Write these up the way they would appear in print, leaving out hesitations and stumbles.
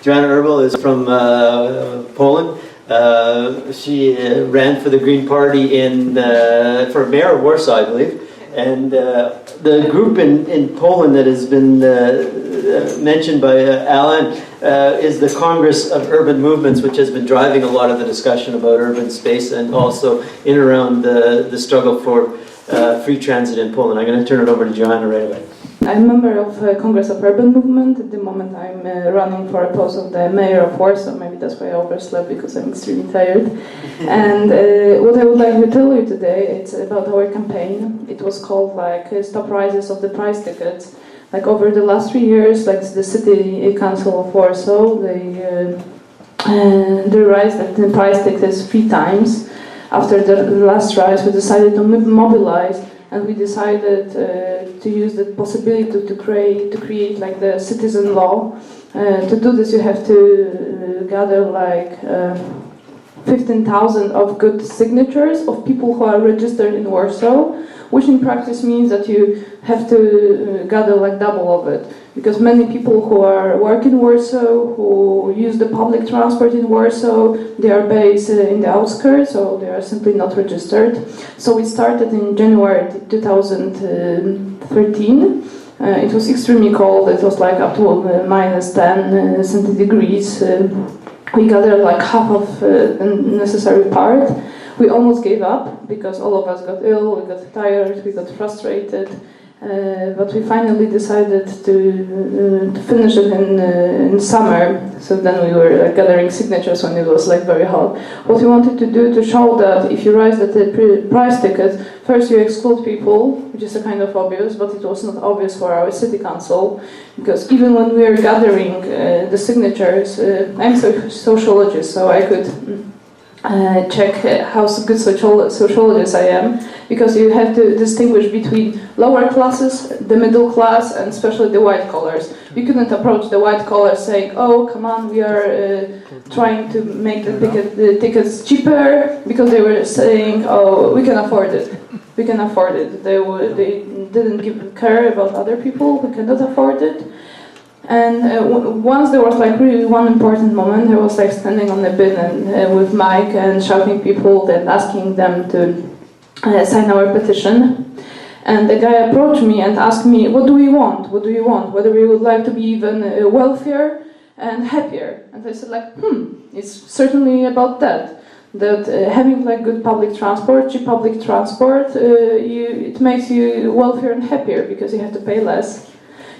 Joanna Erbel is from Poland. She ran for the Green Party for mayor of Warsaw, I believe. And the group in Poland that has been mentioned by Alan is the Congress of Urban Movements, which has been driving a lot of the discussion about urban space and also in and around the struggle for free transit in Poland. I'm going to turn it over to Joanna right away. I'm a member of Congress of Urban Movement. At the moment I'm running for a post of the mayor of Warsaw. Maybe that's why I overslept, because I'm extremely tired. And what I would like to tell you today, it's about our campaign. It was called Stop Rises of the Price Tickets. Over the last 3 years, the City Council of Warsaw, they raised the price tickets 3 times. After the last rise, we decided to mobilize, and we decided to use the possibility to create the citizen law. To do this, you have to gather 15,000 of good signatures of people who are registered in Warsaw, which in practice means that you have to gather double of it, because many people who work in Warsaw, who use the public transport in Warsaw, they are based in the outskirts, so they are simply not registered. So we started in January 2013. It was extremely cold. It was up to minus 10 centigrades. We gathered half of the necessary part. We almost gave up because all of us got ill, we got tired, we got frustrated, but we finally decided to finish it in summer. So then we were gathering signatures when it was very hot. What we wanted to do to show that if you raise the price ticket, first you exclude people, which is a kind of obvious, but it was not obvious for our city council, because even when we were gathering the signatures, I'm a sociologist, so I could check how good sociologist I am, because you have to distinguish between lower classes, the middle class, and especially the white collars. You couldn't approach the white collars saying, "Oh, come on, we are trying to make the tickets cheaper," because they were saying, "Oh, we can afford it. We can afford it." They didn't care about other people who cannot afford it. And once there was really one important moment, I was standing on the bin and with mic and shouting people and asking them to sign our petition. And the guy approached me and asked me, "What do we want? What do you want? Whether we would like to be even wealthier and happier?" And I said it's certainly about that. That having good public transport, cheap public transport, it makes you wealthier and happier because you have to pay less.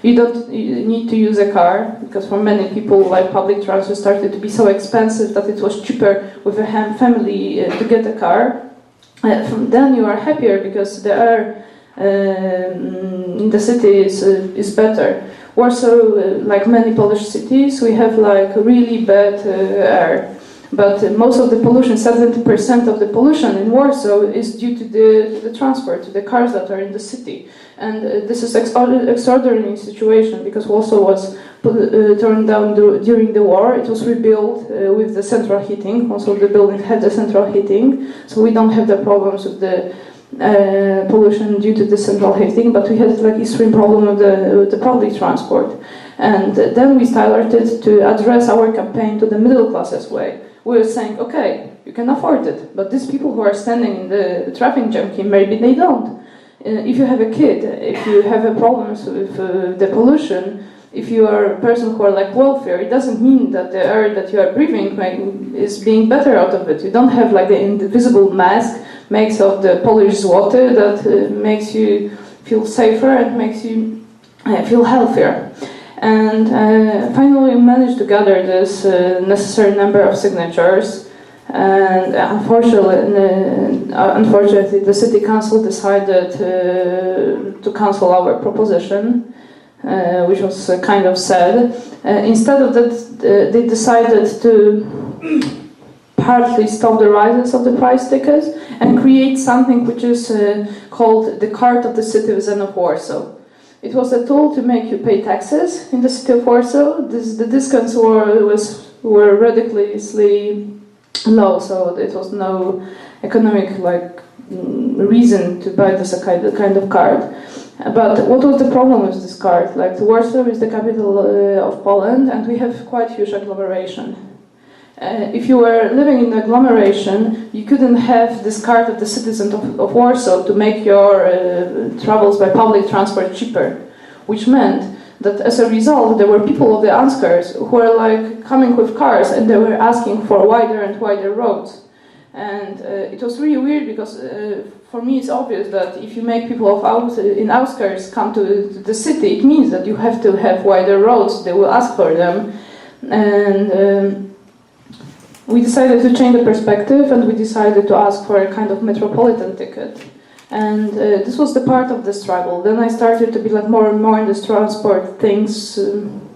You don't need to use a car, because for many people public transport started to be so expensive that it was cheaper with a family to get a car. Then you are happier because the air in the city is better. Warsaw, like many Polish cities, we have really bad air. But most of the pollution, 70% of the pollution in Warsaw is due to the transport, to the cars that are in the city. And this is extraordinary situation, because Warsaw was torn down during the war. It was rebuilt with the central heating. Also the building had the central heating, so we don't have the problems with the pollution due to the central heating, but we had extreme problem with the public transport. And then we started to address our campaign to the middle classes way. We were saying, okay, you can afford it, but these people who are standing in the traffic jam, maybe they don't. If you have a kid, if you have problems with the pollution, if you are a person who are wealthier, it doesn't mean that the air that you are breathing is being better out of it. You don't have the invisible mask makes of the Polish złoty that makes you feel safer and makes you feel healthier. And finally we managed to gather this necessary number of signatures. And unfortunately, the city council decided to cancel our proposition, which was kind of sad. Instead of that, they decided to partly stop the rises of the price tickets and create something which is called the card of the citizen of Warsaw. It was a tool to make you pay taxes in the city of Warsaw. The discounts were ridiculously low, so it was no economic reason to buy this kind of card. But what was the problem with this card? Like Warsaw is the capital of Poland, and we have quite huge agglomeration. If you were living in the agglomeration, you couldn't have this card of the citizen of Warsaw to make your travels by public transport cheaper, which meant that as a result, there were people of the outskirts who were like coming with cars and they were asking for wider and wider roads. And it was really weird because for me it's obvious that if you make people in outskirts come to the city, it means that you have to have wider roads. They will ask for them. And we decided to change the perspective and we decided to ask for a kind of metropolitan ticket. And this was the part of the struggle. Then I started to be like more and more in this transport things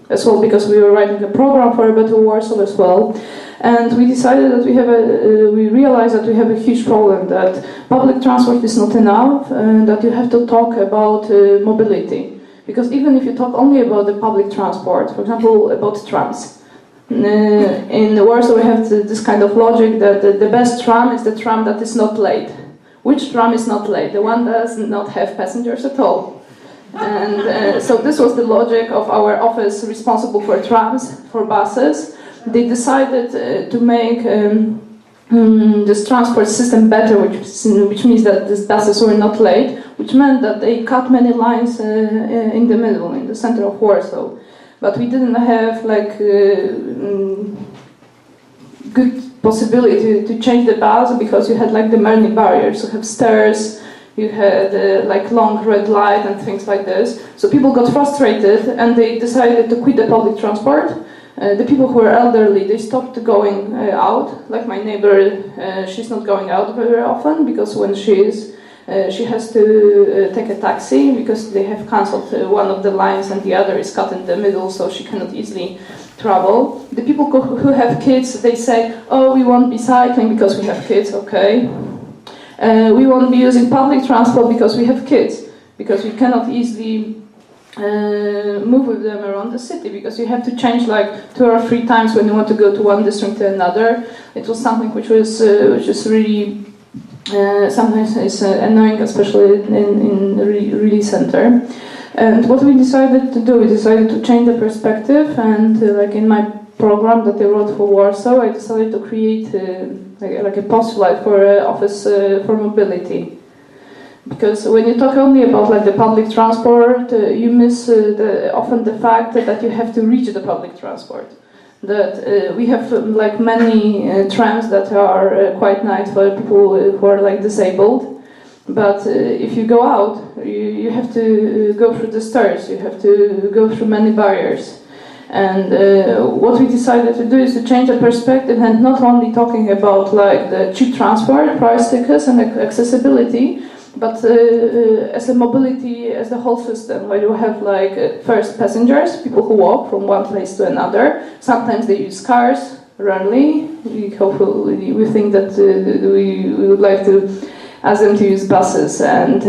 as well, because we were writing a program for a better Warsaw as well. And we decided that we realized that we have a huge problem, that public transport is not enough, and that you have to talk about mobility. Because even if you talk only about the public transport, for example, about trams, in Warsaw we have this kind of logic that the best tram is the tram that is not late. Which tram is not late? The one that does not have passengers at all. And so this was the logic of our office responsible for trams, for buses. They decided to make this transport system better, which means that these buses were not late, which meant that they cut many lines in the middle, in the center of Warsaw. But we didn't have like good possibility to change the bus because you had like the many barriers. You have stairs, you had like long red light and things like this. So people got frustrated and they decided to quit the public transport. The people who were elderly, they stopped going out. Like my neighbor, she's not going out very often because when she has to take a taxi because they have cancelled one of the lines and the other is cut in the middle, so she cannot easily travel. The people who have kids, they say, oh, we won't be cycling because we have kids, okay. We won't be using public transport because we have kids, because we cannot easily move with them around the city because you have to change like 2 or 3 times when you want to go to one district to another. It was something which is really sometimes is annoying, especially in the really center. And what we decided to do, we decided to change the perspective, and like in my program that I wrote for Warsaw, I decided to create like a postulate for office for mobility. Because when you talk only about like the public transport, you miss often the fact that you have to reach the public transport. That we have like many trams that are quite nice for people who are like disabled. But if you go out, you have to go through the stairs, you have to go through many barriers. And what we decided to do is to change the perspective and not only talking about like the cheap transport, price tickets and accessibility, but as a mobility, as the whole system, where you have like first passengers, people who walk from one place to another. Sometimes they use cars, rarely. We think that we would like to ask them to use buses and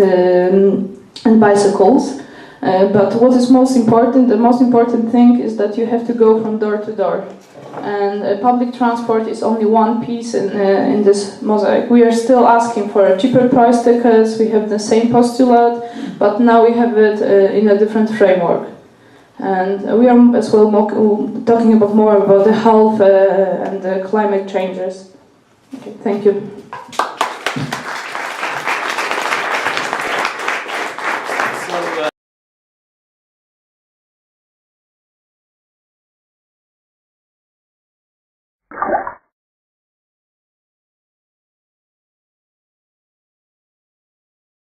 bicycles. But what is most important, the most important thing is that you have to go from door to door. And public transport is only one piece in this mosaic. We are still asking for cheaper price tickets, we have the same postulate, but now we have it in a different framework. And we are as well talking about more about the health and the climate changes. Okay, thank you.